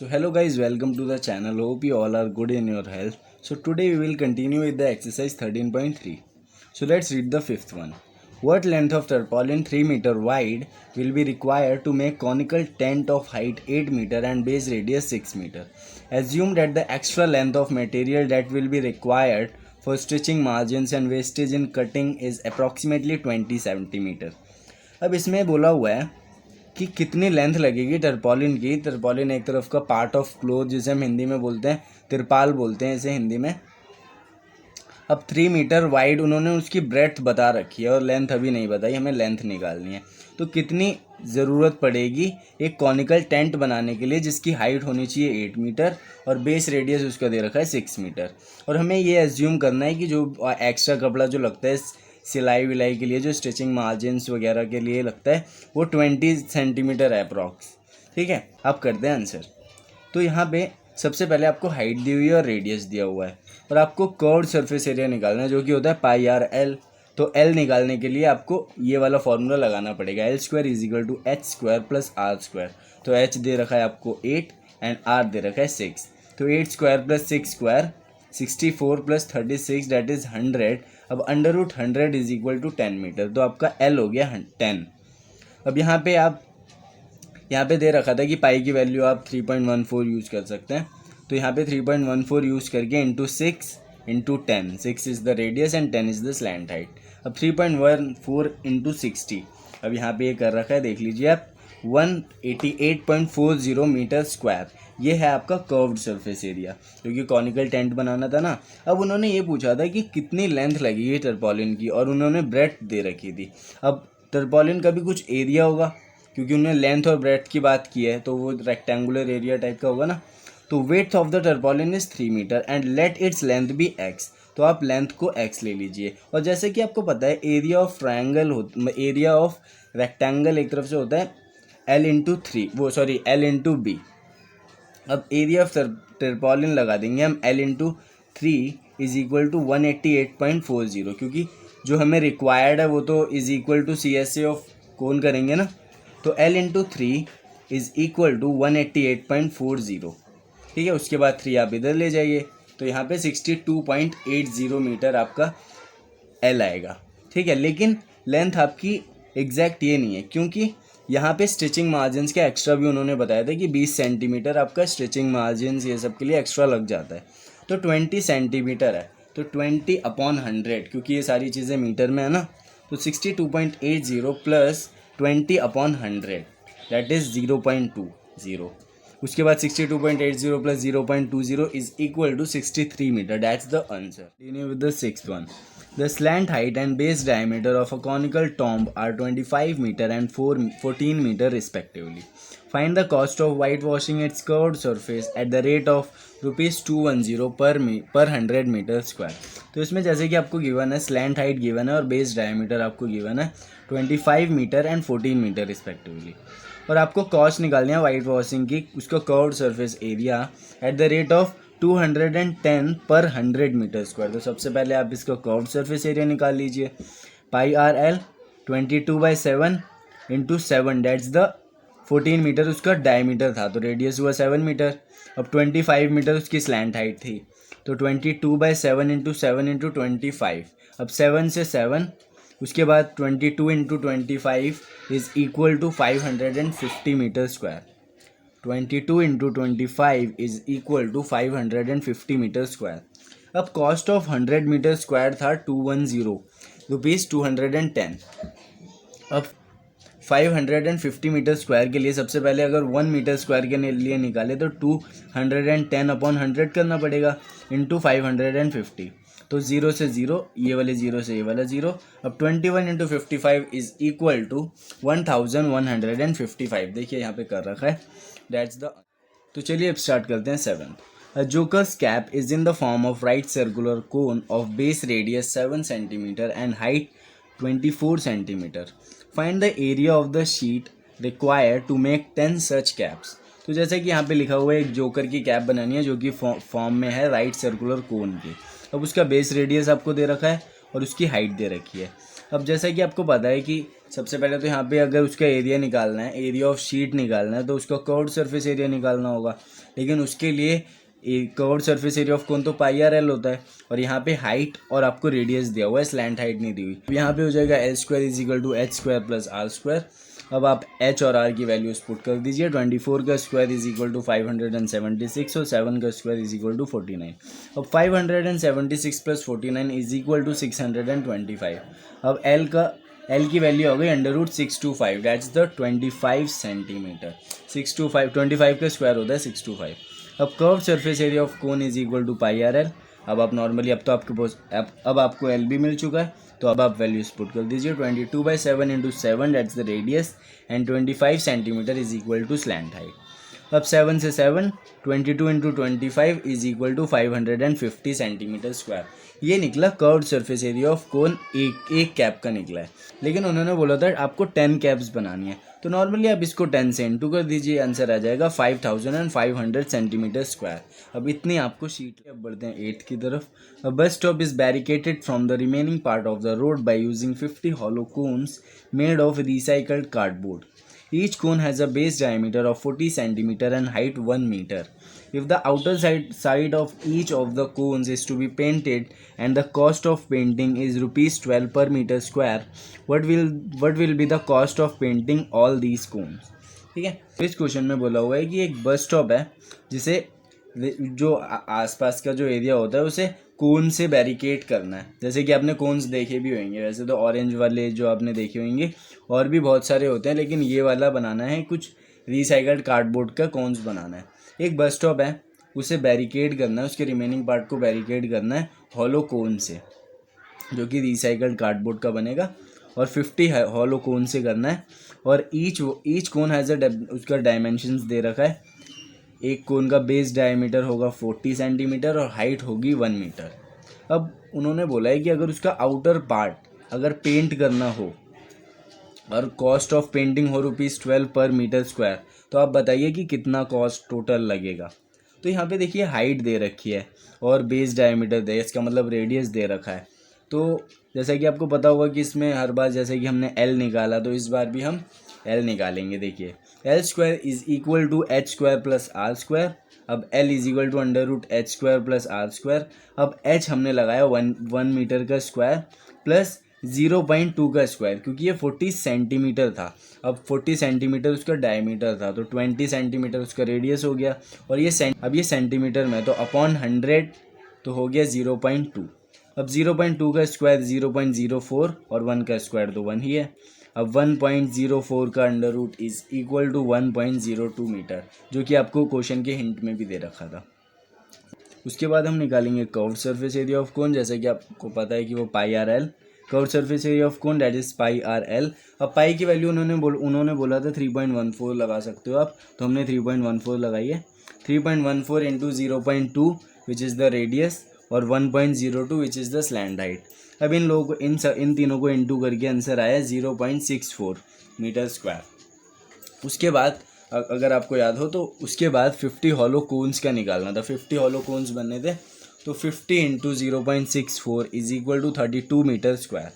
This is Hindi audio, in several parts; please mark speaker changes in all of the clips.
Speaker 1: So hello guys, welcome to the channel. Hope you all are good in your health. So today we will continue with the exercise 13.3. So let's read the fifth one. What length of tarpaulin 3 meter wide will be required to make conical tent of height 8 meter and base radius 6 meter? Assume that the extra length of material that will be required for stitching margins and wastage in cutting is approximately 20 centimeter. अब इसमें बोला हुआ है कि कितनी लेंथ लगेगी टर्पॉलिन की। टर्पॉलिन एक तरफ का पार्ट ऑफ क्लोथ जिसे हम हिंदी में बोलते हैं, तिरपाल बोलते हैं इसे हिंदी में। अब 3 मीटर वाइड उन्होंने उसकी ब्रेड्थ बता रखी है और लेंथ अभी नहीं बताई, हमें लेंथ निकालनी है। तो कितनी ज़रूरत पड़ेगी एक कॉनिकल टेंट बनाने के लिए जिसकी हाइट होनी चाहिए 8 मीटर और बेस रेडियस उसका दे रखा है 6 मीटर। और हमें ये एज्यूम करना है कि जो एक्स्ट्रा कपड़ा जो लगता है सिलाई विलाई के लिए, जो स्टिचिंग मार्जिन्स वगैरह के लिए लगता है, वो 20 सेंटीमीटर है अप्रॉक्स। ठीक है, अब करते हैं आंसर। तो यहाँ पे सबसे पहले आपको हाइट दी हुई है और रेडियस दिया हुआ है और आपको कर्व्ड सरफेस एरिया निकालना है जो कि होता है पाई आर एल। तो एल निकालने के लिए आपको ये वाला फॉर्मूला लगाना पड़ेगा, l square is equal to h square plus r square. तो एच दे रखा है आपको 8 एंड आर दे रखा है 6। तो 8 square plus 6 square 64 plus 36 that is 100। अब under root 100 is equal to 10 meter. तो आपका एल हो गया 10। अब यहाँ पे दे रखा था कि पाई की वैल्यू आप 3.14 यूज़ कर सकते हैं। तो यहाँ पे 3.14 यूज़ करके into 6 into 10, 6 is the radius and 10 is the slant height. अब 3.14 इंटू 60, अब यहाँ पे ये कर रखा है, देख लीजिए आप, 188.40 मीटर स्क्वायर। ये है आपका कर्व्ड सरफेस एरिया क्योंकि कॉनिकल टेंट बनाना था ना। अब उन्होंने ये पूछा था कि कितनी लेंथ लगेगी टर्पॉलिन की और उन्होंने ब्रेड्थ दे रखी थी। अब टर्पॉलिन का भी कुछ एरिया होगा क्योंकि उन्होंने लेंथ और ब्रेड्थ की बात की है, तो वो रेक्टेंगुलर एरिया टाइप का होगा ना। तो width of the tarpaulin is 3 metre and let its length be x. तो आप लेंथ को x ले लीजिए। और जैसे कि आपको पता है area of triangle area of rectangle एक तरफ से होता है L इंटू 3, वो सॉरी L इंटू बी। अब एरिया ऑफ टर्पॉलिन लगा देंगे हम, L into 3 is equal to 188.40 क्योंकि जो हमें रिक्वायर्ड है वो तो is equal to CSA of cone करेंगे ना। तो L into 3 is equal to 188.40। ठीक है, उसके बाद 3 आप इधर ले जाइए तो यहाँ पे 62.80 मीटर आपका L आएगा। ठीक है, लेकिन लेंथ आपकी एग्जैक्ट ये नहीं है क्योंकि यहाँ पे स्टिचिंग मार्जिन्स का एक्स्ट्रा भी उन्होंने बताया था कि 20 सेंटीमीटर आपका स्टिचिंग मार्जिन्स ये सब के लिए एक्स्ट्रा लग जाता है। तो 20 सेंटीमीटर है, तो 20/100 क्योंकि ये सारी चीज़ें मीटर में है ना। तो 62.80 प्लस 20/100 दैट इज़ 0.20। उसके बाद 62.80 plus 0.20 is equal to 63 meter. That's the answer. Continue with the sixth one. The slant height and base diameter of a conical tomb are 25 meter and 14 meter respectively. Find the cost of whitewashing its curved surface at the rate of ₹210 per 100 meter square. तो इसमें जैसे कि आपको गिवन है स्लैंट हाइट गिवन है और बेस डायमीटर आपको गिवन है 25 मीटर एंड 14 मीटर रिस्पेक्टिवली। और आपको कॉस्ट निकालनी है वाइट वॉशिंग की, उसका curved surface area at the rate of 210 पर 100 मीटर स्क्वायर। तो सबसे पहले आप इसका कर्व्ड सरफेस एरिया निकाल लीजिए। Pi r l 22/7 into 7 that's the 14 metre उसका डायमीटर था, तो रेडियस हुआ 7 मीटर। अब 25 मीटर उसकी स्लैंट हाइट थी, तो 22/7 इंटू 7 इंटू 25। अब 7 से 7, उसके बाद 22 into 25 is equal to 550 meter square. 22 into 25 is equal to 550 meter square. अब कॉस्ट ऑफ 100 मीटर स्क्वायर था 210 रुपीज़ 210। अब 550 मीटर स्क्वायर के लिए सबसे पहले अगर 1 मीटर स्क्वायर के लिए निकाले तो 210/100 करना पड़ेगा इंटू 550। तो 0 से 0, ये वाले 0 से ये वाला 0। अब 21 इंटू 55 इज इक्वल टू 1155। देखिए यहाँ पे कर रखा है, दैट्स द। तो चलिए अब स्टार्ट करते हैं 7th। A joker's cap is in the form of right circular cone of base radius 7 cm and height 24 cm. Find the area of the sheet required to make 10 such caps. तो जैसे कि यहाँ पे लिखा हुआ है एक जोकर की कैप बनानी है जो कि फॉर्म में है राइट सर्कुलर कोन की। अब उसका बेस रेडियस आपको दे रखा है और उसकी हाइट दे रखी है। अब जैसा कि आपको पता है कि सबसे पहले तो यहाँ पे अगर उसका एरिया निकालना है, एरिया ऑफ शीट निकालना है, तो उसका कर्व्ड सरफेस एरिया निकालना होगा। लेकिन उसके लिए कर्व्ड सरफेस एरिया ऑफ कोन तो पाई आर एल होता है, और यहाँ पे हाइट और आपको रेडियस दिया हुआ है, स्लैंट हाइट नहीं दी हुई। यहाँ पे हो जाएगा l square is equal to h square plus r square. अब आप h और r की वैल्यूज पुट कर दीजिए। 24 का स्क्वायर इज इक्वल टू 576 और 7 का स्क्वायर इज इक्वल टू 49। अब 576 प्लस 49 इज इक्वल टू 625। अब L की वैल्यू हो गई √625, दैट्स द 25 सेंटीमीटर। 625, 25 का स्क्वायर होता है 625। अब curve surface area of cone is equal to pi r l. अब आप नॉर्मली, अब तो आपके पास अब आपको एल भी मिल चुका है, तो अब आप वैल्यूज पुट कर दीजिए। 22/7 into 7 that's the radius and 25 centimeter is equal to slant height. अब 7 से 7, 22 into 25 is equal to 550 centimeter square. ये निकला curved surface area of cone, एक कैप का निकला है। लेकिन उन्होंने बोला था आपको 10 कैप्स बनानी है, तो नॉर्मली आप इसको 10 से इंटू कर दीजिए, आंसर आ जाएगा 5500 सेंटीमीटर स्क्वायर। अब इतनी आपको शीट। अब बढ़ते हैं 8th की तरफ। A bus stop is barricaded from the remaining part of the road by using 50 hollow cones made of recycled cardboard. Each cone has a base diameter of 40 centimeter and height 1 meter. If the outer side of each of the cones is to be painted and the cost of painting is ₹12 per meter square, what will be the cost of painting all these cones? ठीक है, इस क्वेश्चन में बोला हुआ है कि एक बस स्टॉप है जिसे जो आसपास का जो एरिया होता है उसे कोन से बैरिकेड करना है। जैसे कि आपने कोन्स देखे भी होंगे, वैसे तो ऑरेंज वाले जो आपने देखे होंगे और भी बहुत सारे होते हैं, लेकिन ये वाला बनाना है, कुछ रिसाइकल्ड कार्डबोर्ड का कोन्स बनाना है। एक बस स्टॉप है, उसे बैरिकेड करना है, उसके रिमेनिंग पार्ट को बैरिकेड करना है हॉलो कोन से, जो कि रिसाइकल्ड कार्डबोर्ड का बनेगा, और 50 हॉलो कोन से करना है। और ईच कोन हैज़ उसका डायमेंशंस दे रखा है। एक कोन का बेस डायमीटर होगा 40 सेंटीमीटर और हाइट होगी 1 मीटर। अब उन्होंने बोला है कि अगर उसका आउटर पार्ट अगर पेंट करना हो और कॉस्ट ऑफ पेंटिंग हो ₹12 पर मीटर स्क्वायर, तो आप बताइए कि कितना कॉस्ट टोटल लगेगा। तो यहाँ पे देखिए हाइट दे रखी है और बेस डायमीटर दे, इसका मतलब रेडियस दे रखा है। तो जैसा कि आपको पता होगा कि इसमें हर बार जैसे कि हमने L निकाला, तो इस बार भी हम L निकालेंगे। देखिए L square is equal to h square plus r square. अब L is equal to √h square plus r square. अब h हमने लगाया 1 मीटर का स्क्वायर प्लस 0.2 का स्क्वायर, क्योंकि ये 40 सेंटीमीटर था। अब 40 सेंटीमीटर उसका डायमीटर था, तो 20 सेंटीमीटर उसका रेडियस हो गया, और अब ये सेंटीमीटर में, तो अपॉन 100 तो हो गया 0.2। अब 0.2 का स्क्वायर 0.04 और 1 का स्क्वायर तो 1 ही है। अब 1.04 का under root is equal to 1.02 meter, जो कि आपको क्वेश्चन के हिंट में भी दे रखा था। उसके बाद हम निकालेंगे curved surface area of cone. जैसे कि आपको पता है कि वो pi r l, curved surface area of cone that is pi r l. अब पाई की वैल्यू उन्होंने बोला था 3.14 लगा सकते हो आप, तो हमने 3.14 लगाई है। 3.14 into 0.2 which is the radius और 1.02 which is the slant height. अब इन लोगों को इन तीनों को इंटू करके आंसर आया 0.64 मीटर स्क्वायर। उसके बाद अगर आपको याद हो तो उसके बाद 50 हॉलो कोन्स का निकालना था। 50 हॉलो कोन्स बनने थे, तो 50 into 0.64 is equal to 32 metre square.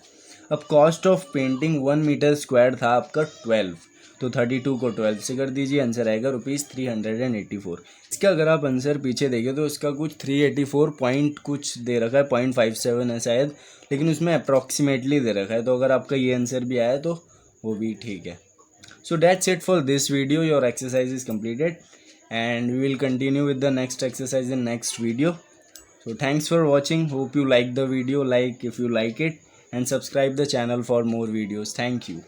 Speaker 1: अब cost of painting 1 metre square था आपका 12, तो 32 को 12 से कर दीजिए, आंसर आएगा ₹384। इसका अगर आप आंसर पीछे देखें तो इसका कुछ 384 पॉइंट कुछ दे रखा है, 0.57 है शायद, लेकिन उसमें अप्रॉक्सीमेटली दे रखा है। तो अगर आपका ये आंसर भी आया तो वो भी ठीक है। So that's it for this video. Your exercise is completed and we will continue with the next exercise in next video. So thanks for watching. Hope you like the video. Like if you like it, and subscribe the channel for more videos. Thank you.